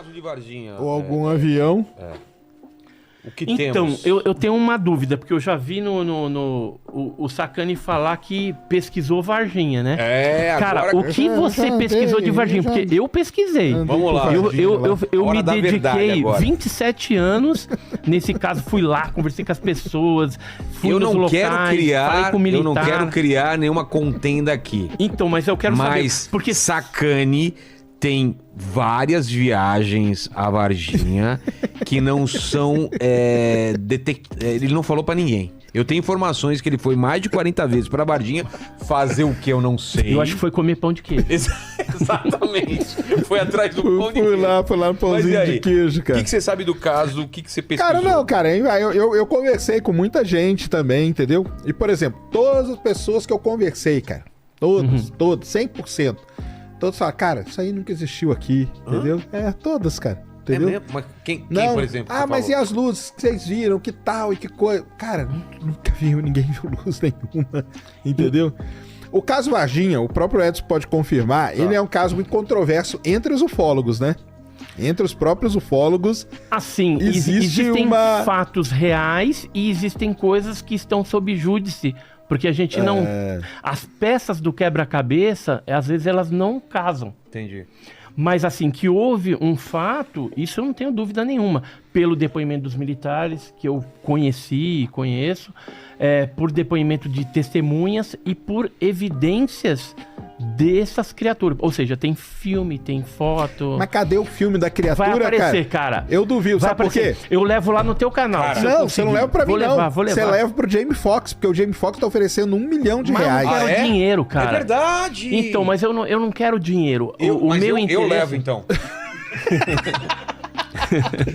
caso de Varginha. Ou algum avião. O que Então, temos? eu tenho uma dúvida, porque eu já vi o Sacani falar que pesquisou Varginha, né? Agora... Cara, o que você pesquisou de Varginha? Porque eu pesquisei. Vamos lá. Eu Hora me da verdade dediquei agora. 27 anos, nesse caso, fui lá, conversei com as pessoas, fui Eu nos não locais, quero falei criar, com o militar. eu não quero criar nenhuma contenda aqui. Então, mas eu quero Mas saber, porque Sacani tem várias viagens a Varginha que não são ele não falou pra ninguém. Eu tenho informações que ele foi mais de 40 vezes pra Varginha fazer o que eu não sei. eu acho que foi comer pão de queijo. Exatamente. Foi atrás do pão de queijo. Fui lá no Mas pãozinho e aí? de queijo, O cara. que você sabe do caso? O que você pesquisou? Cara, não, cara, eu conversei com muita gente também, entendeu? E, por exemplo, todas as pessoas que eu conversei, cara, todos, 100%, todos falaram, cara, isso aí nunca existiu aqui, entendeu? Todas, cara, entendeu? mesmo? Mas quem Não. por exemplo? Ah, você mas e falou? as luzes que vocês viram, que tal e que coisa? Cara, nunca viu, ninguém viu luz nenhuma, entendeu? O caso Varginha, o próprio Edson pode confirmar, ele é um caso muito controverso entre os ufólogos, né? Entre os próprios ufólogos. Assim, Existe existem uma- fatos reais e existem coisas que estão sob júdice. Porque a gente não... As peças do quebra-cabeça, às vezes, elas não casam. Entendi. Mas, assim, que houve um fato, isso eu não tenho dúvida nenhuma. Pelo depoimento dos militares, que eu conheci e conheço, por depoimento de testemunhas e por evidências dessas criaturas. Ou seja, tem filme, tem foto... Mas cadê o filme da criatura, Vai aparecer, cara. Eu duvido, Vai sabe por quê? aparecer. Eu levo lá no teu canal. Cara, se eu Não, conseguir. você não leva pra mim, Vou não. levar, vou levar. Você leva pro Jamie Foxx, porque o Jamie Foxx tá oferecendo $1 milhão de Mas eu reais. não quero dinheiro, cara. É verdade. Então, mas eu não quero dinheiro. O Mas meu eu interesse... levo, então.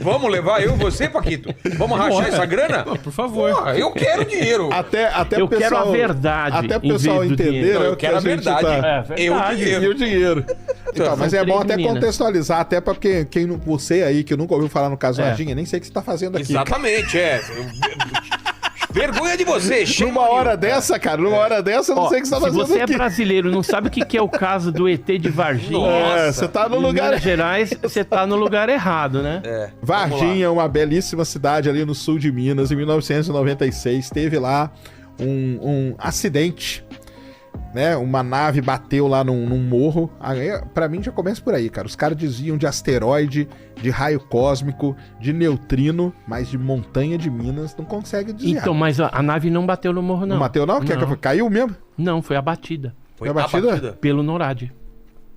Vamos levar eu e você, Paquito? Vamos rachar essa grana? Por favor. Porra, eu quero dinheiro. Até Eu o pessoal, quero a verdade Até o em pessoal vez do entender, dinheiro. né, Eu o que quero a gente verdade. tá- É verdade. Eu dinheiro. E o dinheiro. Então, mas São é bom três até meninas. contextualizar, até pra quem não, você aí que nunca ouviu falar no caso É. Varginha, nem sei o que você tá fazendo aqui. Exatamente, Vergonha de você, shame Numa on you. hora dessa, cara, numa hora dessa, eu não Ó, sei o que você tá se fazendo você é aqui. brasileiro e não sabe o que é o caso do ET de Varginha, Nossa. Você tá no em lugar. Minas Gerais, você tá no lugar errado, né? Varginha, uma belíssima cidade ali no sul de Minas, em 1996, teve lá um acidente, né? Uma nave bateu lá num morro. Aí, pra mim já começa por aí, cara. Os caras diziam de asteroide, de raio cósmico, de neutrino, mas de montanha de Minas não consegue desviar. Então, mas a nave não bateu no morro, não. não bateu não? Caiu mesmo? Não, foi abatida Foi Foi abatida? pelo NORAD.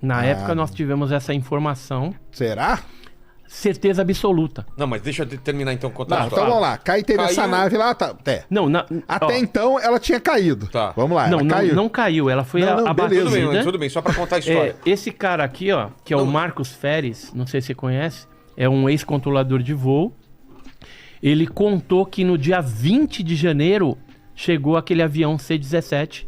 Na época nós tivemos essa informação, Será? certeza absoluta. Não, mas deixa eu terminar então contar Não, a então história. vamos lá. Teve essa Caiu. nave lá, tá. Não, Até ó, então ela tinha caído. Tá. Vamos lá, não, ela caiu. não caiu, ela foi Não, abatida. beleza. Tudo bem, só pra contar a história. Esse cara aqui, ó, que é o Marcos Feres, não sei se você conhece, é um ex-controlador de voo. Ele contou que no dia 20 de janeiro chegou aquele avião C-17,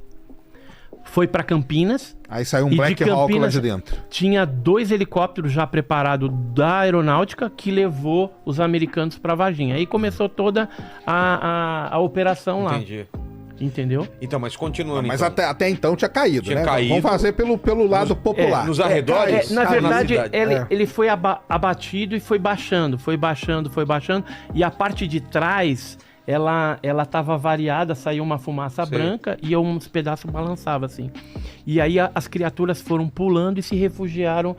foi pra Campinas, Aí saiu um E de Black Hawk lá Campinas- de dentro. tinha 2 helicópteros já preparados da aeronáutica que levou os americanos pra Varginha. Aí começou toda a operação lá, Entendi. entendeu? Então, mas continuando Mas então. até então tinha caído, Tinha né? caído. Vamos fazer pelo lado popular. Nos arredores? Na Cara, verdade, cidade. ele foi abatido e foi baixando. E a parte de trás, ela tava variada, saiu uma fumaça Sei. branca e uns pedaços balançavam assim. E aí as criaturas foram pulando e se refugiaram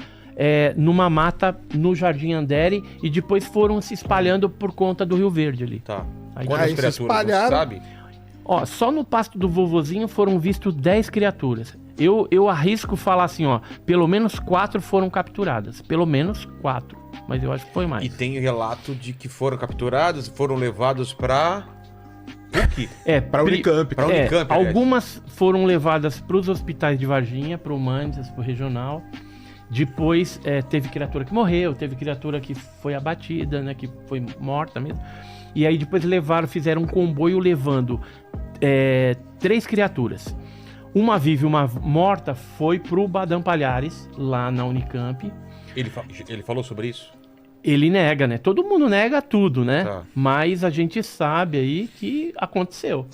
numa mata no Jardim Andere e depois foram se espalhando por conta do Rio Verde ali. Tá. Aí- Quantas Aí se criaturas, espalharam. você sabe? Ó, só no pasto do vovozinho foram vistos 10 criaturas. Eu arrisco falar assim, ó, pelo menos 4 foram capturadas. Pelo menos 4. Mas eu acho que foi mais. E tem relato de que foram capturados, foram levados pra... PUC. Pra Unicamp. Pra Unicamp, aliás. algumas foram levadas para os hospitais de Varginha, para o Humanistas, para o Regional. Depois teve criatura que morreu, teve criatura que foi abatida, né, que foi morta mesmo. E aí depois fizeram um comboio levando 3 criaturas. Uma viva e uma morta foi pro Badam Palhares, lá na Unicamp. Ele falou sobre isso? Ele nega, né? Todo mundo nega tudo, né? Tá. Mas a gente sabe aí que aconteceu.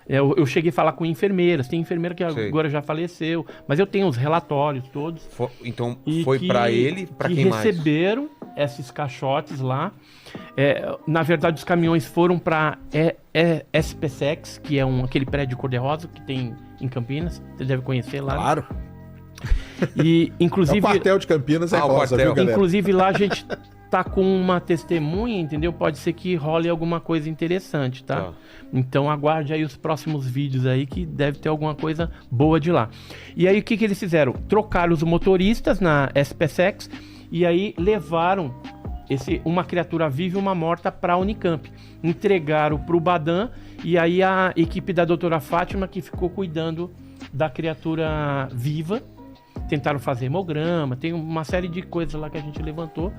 Eu cheguei a falar com enfermeiras. Tem enfermeira que Sei. agora já faleceu. Mas eu tenho os relatórios todos. Então E foi que- pra ele, pra que quem mais? receberam esses caixotes lá. Na verdade, os caminhões foram para SPSEX, que é aquele prédio cor-de-rosa que tem em Campinas. Você deve conhecer lá. Claro. E, inclusive, O quartel de Campinas é o rosa, quartel. viu, galera? inclusive lá a gente tá com uma testemunha, entendeu? Pode ser que role alguma coisa interessante, tá? Então aguarde aí os próximos vídeos aí que deve ter alguma coisa boa de lá. E aí o que eles fizeram? Trocaram os motoristas na SPSEX e aí levaram uma criatura viva e uma morta para a Unicamp. Entregaram para o Badan e aí a equipe da doutora Fátima que ficou cuidando da criatura viva. Tentaram fazer hemograma, tem uma série de coisas lá que a gente levantou.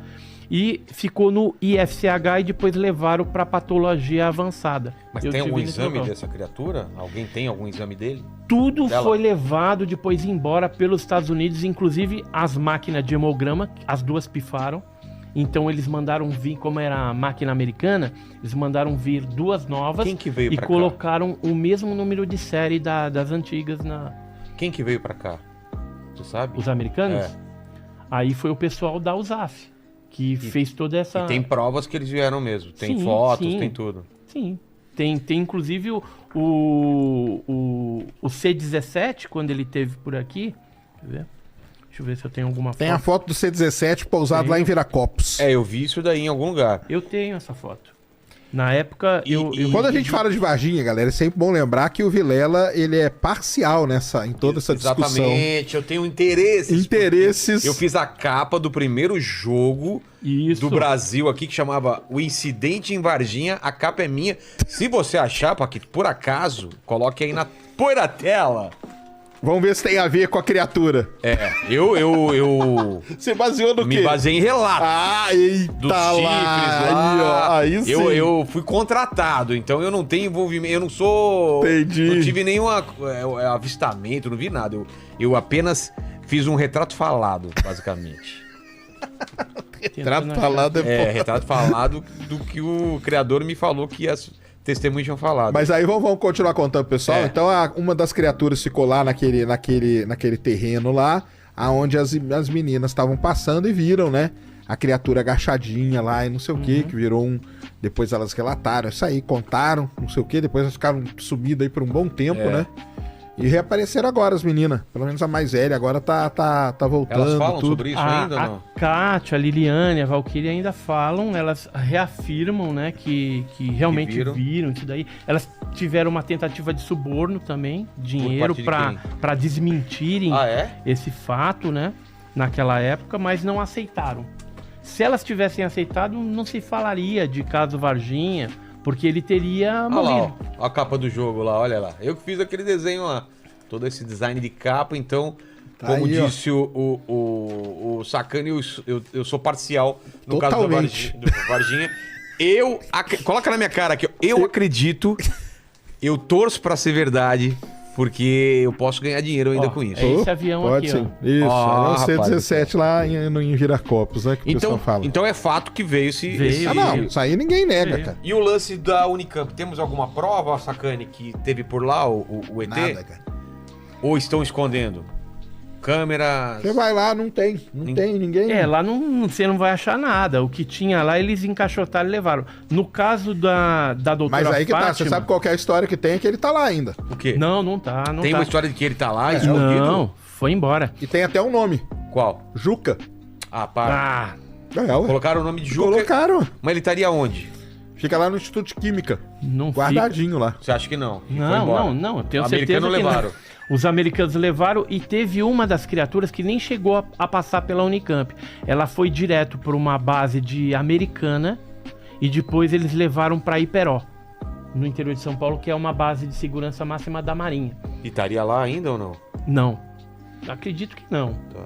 E ficou no IFCH e depois levaram para patologia avançada. Mas tem algum exame dessa criatura? Alguém tem algum exame dele? Tudo Dela? foi levado depois embora pelos Estados Unidos, inclusive as máquinas de hemograma, as duas pifaram. Então eles mandaram vir, como era a máquina americana, eles mandaram vir duas novas. Quem que veio e pra colocaram o mesmo número de série das antigas na... Quem que veio pra cá? Você sabe? Os americanos? É. Aí foi o pessoal da USAF, que fez toda essa... E tem provas que eles vieram mesmo. Tem Sim, fotos, sim. tem tudo. Sim. Tem inclusive o C-17, quando ele teve por aqui. Quer ver? Deixa eu ver se eu tenho alguma foto. Tem a foto do C-17 pousado Tem. lá em Viracopos. Eu vi isso daí em algum lugar. Eu tenho essa foto. Na época, Quando a gente fala de Varginha, galera, é sempre bom lembrar que o Vilela, ele é parcial em toda essa discussão. Exatamente, eu tenho interesses. Interesses. Eu fiz a capa do primeiro jogo Isso. do Brasil aqui, que chamava O Incidente em Varginha. A capa é minha. Se você achar, Paquito, por acaso, coloque aí põe na tela. Vamos ver se tem a ver com a criatura. Eu Você baseou no quê? me baseei em relatos. Ah, eita Dos lá. chifres lá. Aí, ó. Aí sim. Eu fui contratado, então eu não tenho envolvimento, eu não sou... Entendi. Não tive nenhum avistamento, não vi nada. Eu apenas fiz um retrato falado, basicamente. Retrato falado Retrato falado do que o criador me falou que as testemunhas tinham falado. Mas aí vamos continuar contando, pessoal. É. Então, uma das criaturas ficou lá naquele terreno lá, aonde as meninas estavam passando e viram, né? A criatura agachadinha lá e não sei o que virou um... Depois elas relataram isso aí, contaram, não sei o que, depois elas ficaram sumidas aí por um bom tempo, né? E reapareceram agora as meninas. Pelo menos a mais velha agora tá voltando. Elas falam tudo. sobre isso ainda ou não? A Kátia, a Liliane, a Valkyria ainda falam, elas reafirmam, né, que realmente viram isso daí. Elas tiveram uma tentativa de suborno também, dinheiro Por parte de para desmentirem esse fato, né, naquela época, mas não aceitaram. Se elas tivessem aceitado, não se falaria de caso Varginha, porque ele teria morrido. Olha lá, ó, a capa do jogo lá, olha lá. Eu que fiz aquele desenho lá. Todo esse design de capa, então, como aí, disse o Sacani, eu sou parcial no Totalmente. caso do Varginha. Coloca na minha cara aqui, eu acredito, eu torço pra ser verdade, porque eu posso ganhar dinheiro ainda com isso. É esse avião Pode aqui, ser. ó. Isso, Ó, é o C-17 lá em Viracopos, né? Que o pessoal fala. Então é fato que veio esse... Ah, não, isso aí ninguém nega, cara. E o lance da Unicamp, temos alguma prova, Sacani, que teve por lá o ET? Nada, cara. Ou estão escondendo? Câmeras... Você vai lá, não tem ninguém. Lá você não vai achar nada. O que tinha lá, eles encaixotaram e levaram. No caso da doutora Mas aí que Fátima, tá, você sabe qual que é a história que tem, é que ele tá lá ainda. O quê? Não tá. Tem uma história de que ele tá lá, escondido? Não, foi embora. E tem até um nome, Qual? Juca. Ah, para. Ué. Colocaram o nome de Juca, Colocaram. mas ele estaria onde? Fica lá no Instituto de Química, Não guardadinho lá. Você acha que não? Foi Não, embora. não, eu tenho Os certeza americanos que levaram. não. Os americanos levaram e teve uma das criaturas que nem chegou a passar pela Unicamp. Ela foi direto para uma base de Americana e depois eles levaram para Iperó, no interior de São Paulo, que é uma base de segurança máxima da Marinha. E estaria lá ainda ou não? Não, acredito que não. Tá.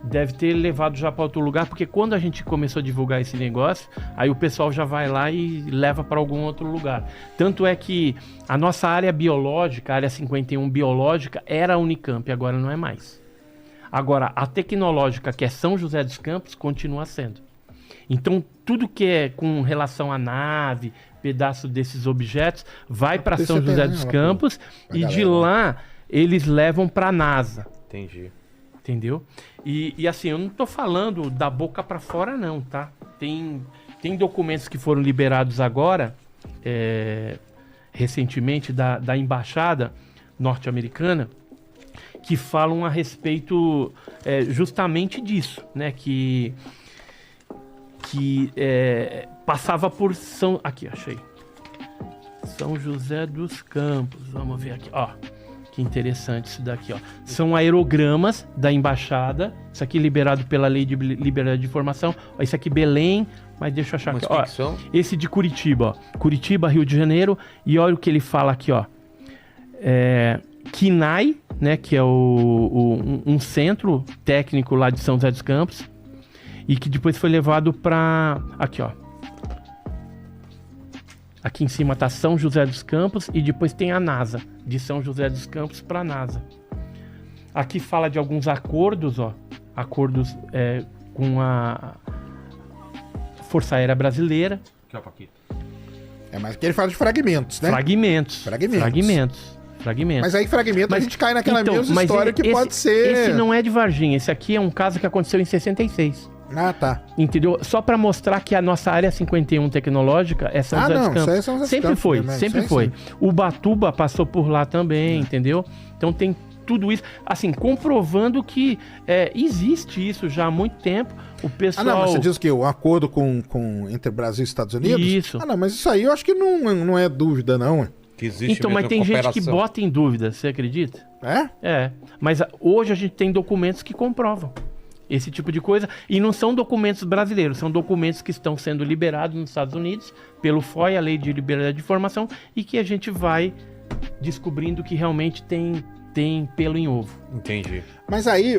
Deve ter levado já para outro lugar, porque quando a gente começou a divulgar esse negócio, aí o pessoal já vai lá e leva para algum outro lugar. Tanto é que a nossa área biológica, a área 51 biológica, era a Unicamp, agora não é mais. Agora, a tecnológica, que é São José dos Campos, continua sendo. Então, tudo que é com relação à nave, pedaço desses objetos, vai para São José dos Campos e de lá eles levam para a NASA. Entendi. Entendeu? E assim, eu não tô falando da boca pra fora não, tá? Tem documentos que foram liberados agora, recentemente, da embaixada norte-americana, que falam a respeito justamente disso, né? Que passava por São... Aqui, achei. São José dos Campos. Vamos ver aqui, ó. Que interessante isso daqui, ó. São aerogramas da embaixada. Isso aqui liberado pela Lei de Liberdade de Informação. Ó, isso aqui Belém, mas deixa eu achar aqui. Ó, esse de Curitiba, ó. Curitiba, Rio de Janeiro. E olha o que ele fala aqui, ó. KINAI, né, que é um centro técnico lá de São José dos Campos, e que depois foi levado para... Aqui, ó. Aqui em cima tá São José dos Campos e depois tem a NASA, de São José dos Campos para a NASA. Aqui fala de alguns acordos, ó. Acordos com a Força Aérea Brasileira. Aqui, ó, Paquito. Mas aqui ele fala de fragmentos, né? Fragmentos. Mas aí fragmento a gente cai naquela mesma história que pode ser... Esse não é de Varginha, esse aqui é um caso que aconteceu em 66. Ah, tá. Entendeu? Só pra mostrar que a nossa área 51 tecnológica é São José dos Campos. Isso aí é São José dos Sempre Campos, foi, né? sempre foi. Ubatuba passou por lá também, entendeu? Então tem tudo isso, assim, comprovando que existe isso já há muito tempo. O pessoal... Ah, não, mas você diz que o acordo entre Brasil e Estados Unidos? Isso. Ah, não, mas isso aí eu acho que não é dúvida, não. Que existe então, mas tem gente que bota em dúvida, você acredita? Mas hoje a gente tem documentos que comprovam esse tipo de coisa, e não são documentos brasileiros, são documentos que estão sendo liberados nos Estados Unidos pelo FOI, a Lei de Liberdade de Informação, e que a gente vai descobrindo que realmente tem pelo em ovo. Entendi. Mas aí,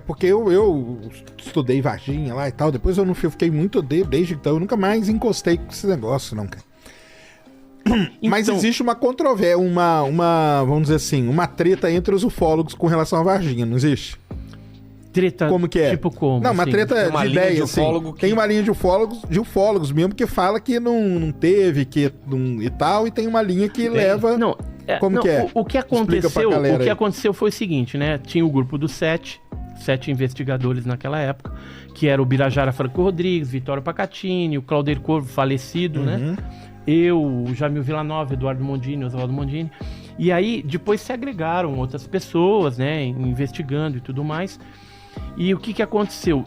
porque eu estudei Varginha lá e tal, depois eu fiquei muito desde então, eu nunca mais encostei com esse negócio, não, cara. Então, mas existe uma controvérsia, vamos dizer assim, uma treta entre os ufólogos com relação a Varginha, não existe? Treta, como que é? Tipo como? Não, uma assim? treta de ideia, assim. Tem uma linha de ufólogos mesmo que fala que não teve, e tal, e tem uma linha que leva... Como que é? O que aconteceu foi o seguinte, né? Tinha o grupo dos 7 investigadores naquela época, que era o Birajara Franco Rodrigues, Vitório Pacatini, o Claudir Corvo, falecido, né? Eu, o Jamil Villanova, Eduardo Mondini, Oswaldo Mondini. E aí, depois se agregaram outras pessoas, né? Investigando e tudo mais. E o que aconteceu?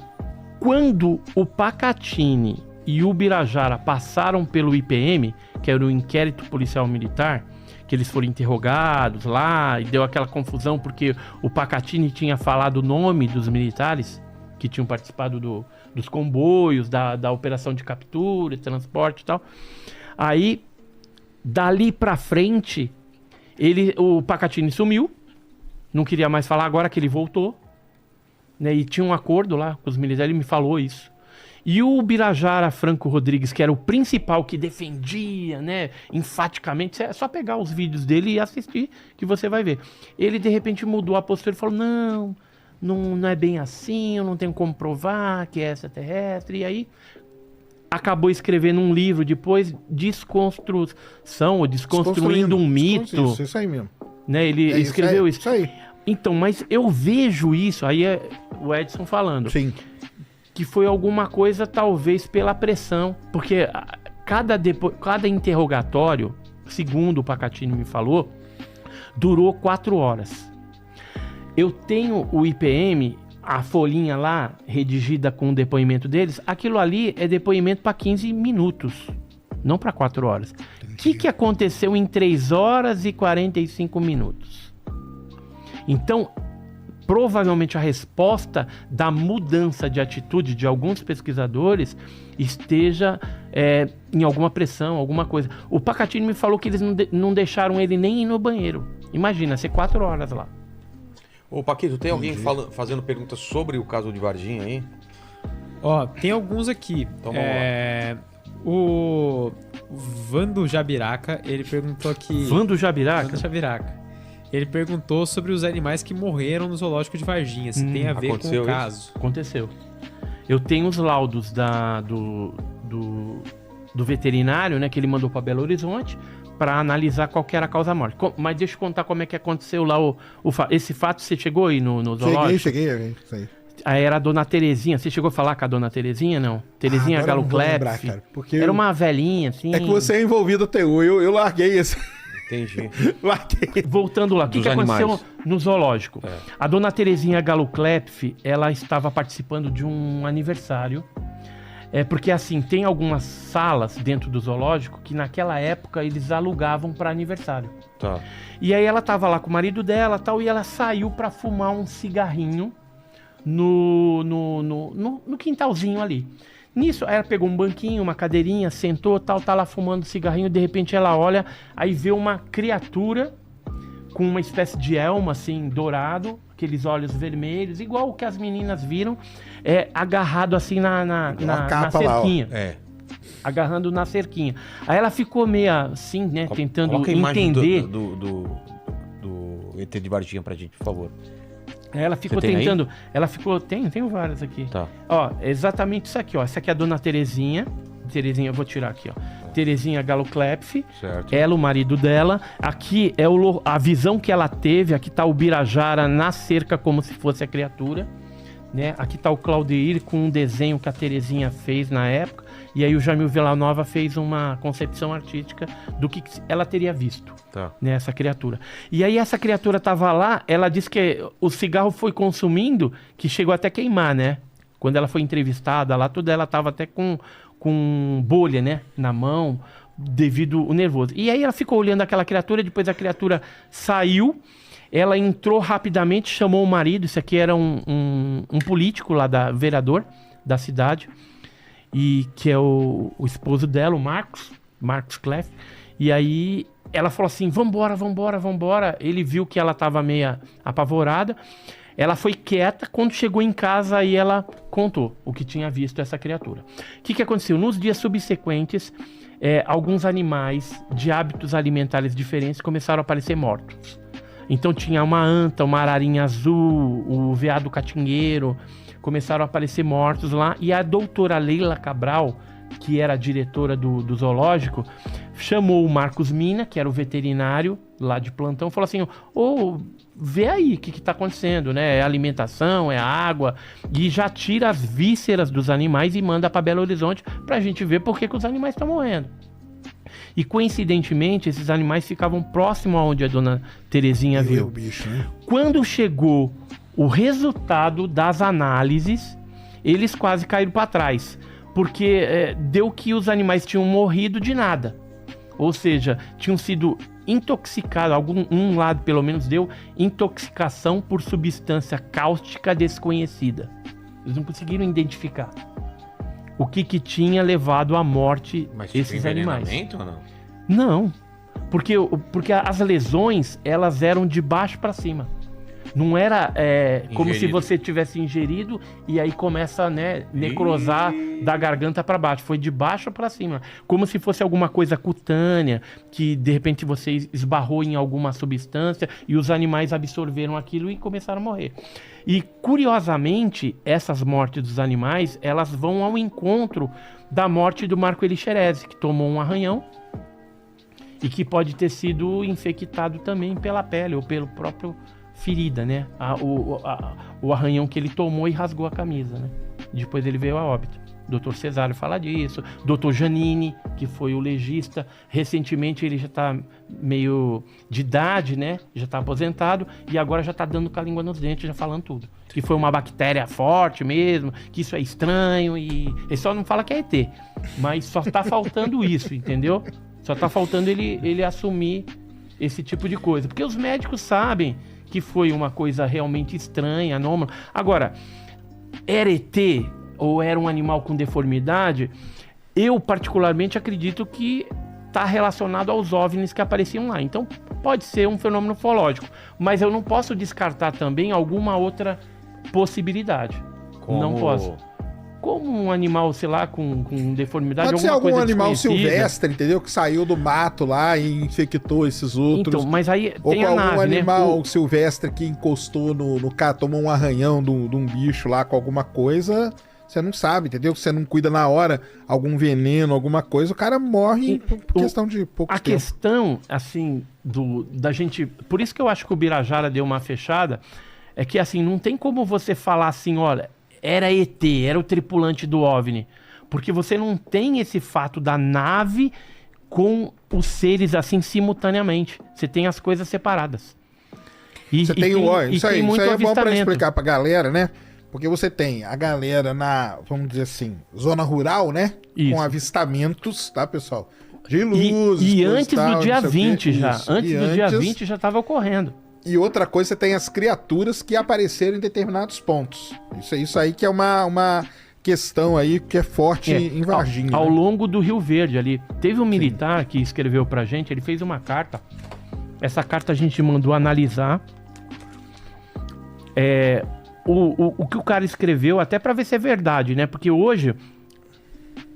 Quando o Pacatini e o Birajara passaram pelo IPM, que era o Inquérito Policial Militar, que eles foram interrogados lá, e deu aquela confusão porque o Pacatini tinha falado o nome dos militares que tinham participado dos comboios, da operação de captura, transporte e tal. Aí, dali pra frente, o Pacatini sumiu, não queria mais falar, agora que ele voltou, né, e tinha um acordo lá com os militares, ele me falou isso. E o Birajara Franco Rodrigues, que era o principal que defendia, né, enfaticamente, é só pegar os vídeos dele e assistir que você vai ver. Ele, de repente, mudou a postura e falou, não é bem assim, eu não tenho como provar que é extraterrestre, e aí acabou escrevendo um livro depois, Desconstruindo um Mito. Isso aí mesmo. Né, ele escreveu isso. Isso aí. Então, mas eu vejo isso, aí é o Edson falando. Sim. Que foi alguma coisa, talvez, pela pressão. Porque cada interrogatório, segundo o Pacatini me falou, durou 4 horas. Eu tenho o IPM, a folhinha lá, redigida com o depoimento deles, aquilo ali é depoimento para 15 minutos, não para 4 horas. O que aconteceu em 3 horas e 45 minutos? Então, provavelmente a resposta da mudança de atitude de alguns pesquisadores esteja em alguma pressão, alguma coisa. O Pacatini me falou que eles não deixaram ele nem ir no banheiro. Imagina, ser 4 horas lá. Ô, Paquito, tem alguém fazendo perguntas sobre o caso de Varginha aí? Ó, tem alguns aqui. Então vamos lá. O Vando Jabiraca, ele perguntou aqui... Vando Jabiraca? Vando Jabiraca. Ele perguntou sobre os animais que morreram no zoológico de Varginha, se tem a ver com o caso. Aconteceu. Eu tenho os laudos do veterinário, né, que ele mandou para Belo Horizonte, para analisar qual que era a causa da morte. Mas deixa eu contar como é que aconteceu lá esse fato. Você chegou aí no zoológico? Cheguei. Aí era a dona Terezinha. Você chegou a falar com a dona Terezinha, não? Terezinha Galo Clepf. Era uma velhinha, assim. É que você é envolvido até eu larguei esse. Entendi. Voltando lá, o que aconteceu no zoológico? A dona Terezinha Galo Clepf, ela estava participando de um aniversário. Porque assim, tem algumas salas dentro do zoológico que naquela época eles alugavam para aniversário. Tá. E aí ela estava lá com o marido dela tal, e ela saiu para fumar um cigarrinho no quintalzinho ali. Nisso, ela pegou um banquinho, uma cadeirinha, sentou, tá lá fumando cigarrinho, de repente ela olha, aí vê uma criatura com uma espécie de elmo, assim, dourado, aqueles olhos vermelhos, igual o que as meninas viram, agarrado assim na cerquinha. Lá, agarrando na cerquinha. Aí ela ficou meio assim, né, tentando entender... do ET de Varginha pra gente, por favor. Ela ficou tentando... Aí? Ela ficou... Tenho várias aqui. Tá. Ó, exatamente isso aqui, ó. Essa aqui é a dona Terezinha. Terezinha, eu vou tirar aqui, ó. Terezinha Galo Clepf. Certo. Ela, o marido dela. Aqui é a visão que ela teve. Aqui tá o Birajara na cerca como se fosse a criatura. Né? Aqui tá o Claudeir com um desenho que a Terezinha fez na época. E aí o Jamil Villanova fez uma concepção artística do que ela teria visto. Tá. Né, essa criatura. E aí essa criatura tava lá, ela disse que o cigarro foi consumindo, que chegou até queimar, né? Quando ela foi entrevistada lá, toda ela tava até com bolha, né? Na mão, devido ao nervoso. E aí ela ficou olhando aquela criatura, depois a criatura saiu, ela entrou rapidamente, chamou o marido, isso aqui era um político lá, vereador da cidade, e que é o esposo dela, o Marcos Clepf. E aí ela falou assim, vambora. Ele viu que ela tava meio apavorada. Ela foi quieta. Quando chegou em casa, aí ela contou o que tinha visto essa criatura. O que aconteceu? Nos dias subsequentes, alguns animais de hábitos alimentares diferentes começaram a aparecer mortos. Então tinha uma anta, uma ararinha azul, o veado catingueiro, começaram a aparecer mortos lá. E a doutora Leila Cabral, que era a diretora do zoológico, chamou o Marcos Mina, que era o veterinário lá de plantão, falou assim, vê aí o que está acontecendo, né? É alimentação, é água, e já tira as vísceras dos animais e manda para Belo Horizonte para a gente ver por que os animais estão morrendo. E coincidentemente, esses animais ficavam próximo aonde a dona Terezinha viu. Bicho, né? Quando chegou o resultado das análises, eles quase caíram para trás, porque deu que os animais tinham morrido de nada. Ou seja, tinham sido intoxicados, um lado pelo menos deu intoxicação por substância cáustica desconhecida. Eles não conseguiram identificar o que tinha levado à morte esses animais. Mas ou não? Não, porque as lesões, elas eram de baixo para cima. Não era como se você tivesse ingerido e aí começa a necrosar da garganta para baixo. Foi de baixo para cima. Como se fosse alguma coisa cutânea, que de repente você esbarrou em alguma substância e os animais absorveram aquilo e começaram a morrer. E curiosamente, essas mortes dos animais, elas vão ao encontro da morte do Marco Elixerese, que tomou um arranhão e que pode ter sido infectado também pela pele ou pelo próprio ferida, né? O arranhão que ele tomou e rasgou a camisa, né? Depois ele veio a óbito. Dr. Cesário fala disso. Dr. Janine, que foi o legista, recentemente ele já tá meio de idade, né? Já tá aposentado e agora já tá dando com a língua nos dentes, já falando tudo. Que foi uma bactéria forte mesmo, que isso é estranho e... Ele só não fala que é ET, mas só tá faltando isso, entendeu? Só tá faltando ele assumir esse tipo de coisa. Porque os médicos sabem que foi uma coisa realmente estranha, anômala. Agora, era ET ou era um animal com deformidade? Eu particularmente acredito que está relacionado aos OVNIs que apareciam lá. Então pode ser um fenômeno ufológico, mas eu não posso descartar também alguma outra possibilidade. Não posso. Como um animal, sei lá, com deformidade, pode ser alguma algum coisa animal desconhecida. silvestre, entendeu? Que saiu do mato lá e infectou esses outros. Então, mas aí ou tem com a algum nave, animal né? silvestre que encostou no tomou um arranhão de um bicho lá com alguma coisa. Você não sabe, entendeu? Você não cuida na hora, algum veneno, alguma coisa, o cara morre por questão de pouco tempo. A questão, assim, da gente... Por isso que eu acho que o Birajara deu uma fechada, é que, assim, não tem como você falar assim, olha, era ET, era o tripulante do OVNI. Porque você não tem esse fato da nave com os seres, assim, simultaneamente. Você tem as coisas separadas. Isso aí é bom pra explicar pra galera, né? Porque você tem a galera na, vamos dizer assim, zona rural, né? Isso. Com avistamentos, tá, pessoal? De luzes. E antes tal, do dia 20 já. Isso. Antes do dia 20 já estava ocorrendo. E outra coisa, você tem as criaturas que apareceram em determinados pontos. Isso aí que é uma questão aí que é forte em Varginha. Ao né? longo do Rio Verde ali. Teve um militar que escreveu pra gente, ele fez uma carta. Essa carta a gente mandou analisar. O que o cara escreveu, até pra ver se é verdade, né? Porque hoje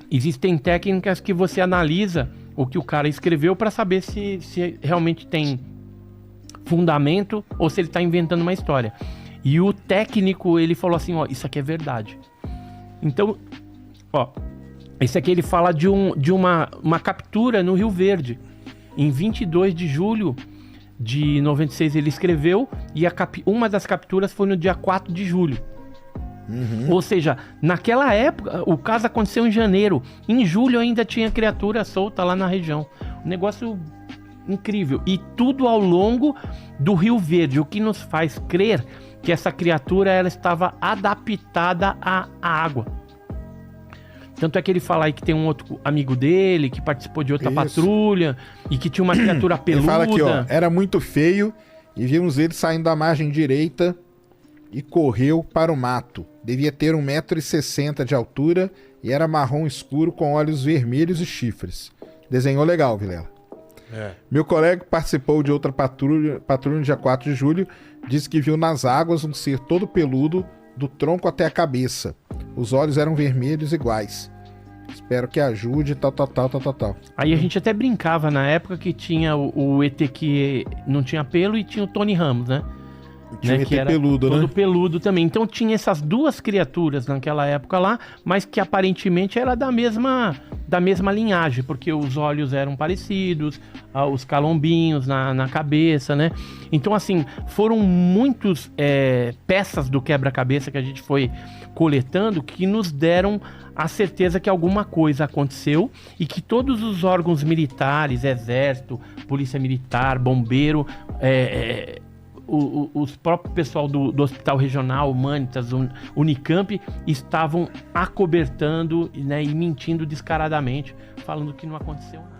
existem técnicas que você analisa o que o cara escreveu pra saber se realmente tem fundamento ou se ele tá inventando uma história. E o técnico, ele falou assim, ó, isso aqui é verdade. Então, ó, esse aqui ele fala de uma captura no Rio Verde. Em 22 de julho de 96 ele escreveu e uma das capturas foi no dia 4 de julho. Ou seja, naquela época, o caso aconteceu em janeiro. Em julho ainda tinha criatura solta lá na região. Um negócio incrível. E tudo ao longo do Rio Verde, o que nos faz crer que essa criatura ela estava adaptada à água. Tanto é que ele fala aí que tem um outro amigo dele que participou de outra patrulha e que tinha uma criatura peluda. Ele fala aqui, ó, era muito feio e vimos ele saindo da margem direita e correu para o mato. Devia ter 1,60 m de altura e era marrom escuro com olhos vermelhos e chifres. Desenhou legal, Vilela. Meu colega participou de outra patrulha no dia 4 de julho, disse que viu nas águas um ser todo peludo do tronco até a cabeça. Os olhos eram vermelhos iguais. Espero que ajude, tal. Aí a gente até brincava na época que tinha o ET que não tinha pelo e tinha o Tony Ramos, né? Tinha que ET era peludo, todo né? peludo também. Então tinha essas duas criaturas naquela época lá, mas que aparentemente era da mesma linhagem, porque os olhos eram parecidos, os calombinhos na cabeça, né? Então, assim, foram muitos peças do quebra-cabeça que a gente foi coletando que nos deram a certeza que alguma coisa aconteceu e que todos os órgãos militares, exército, polícia militar, bombeiro, os próprios pessoal do Hospital Regional, Humanitas, Unicamp, estavam acobertando, né, e mentindo descaradamente, falando que não aconteceu nada.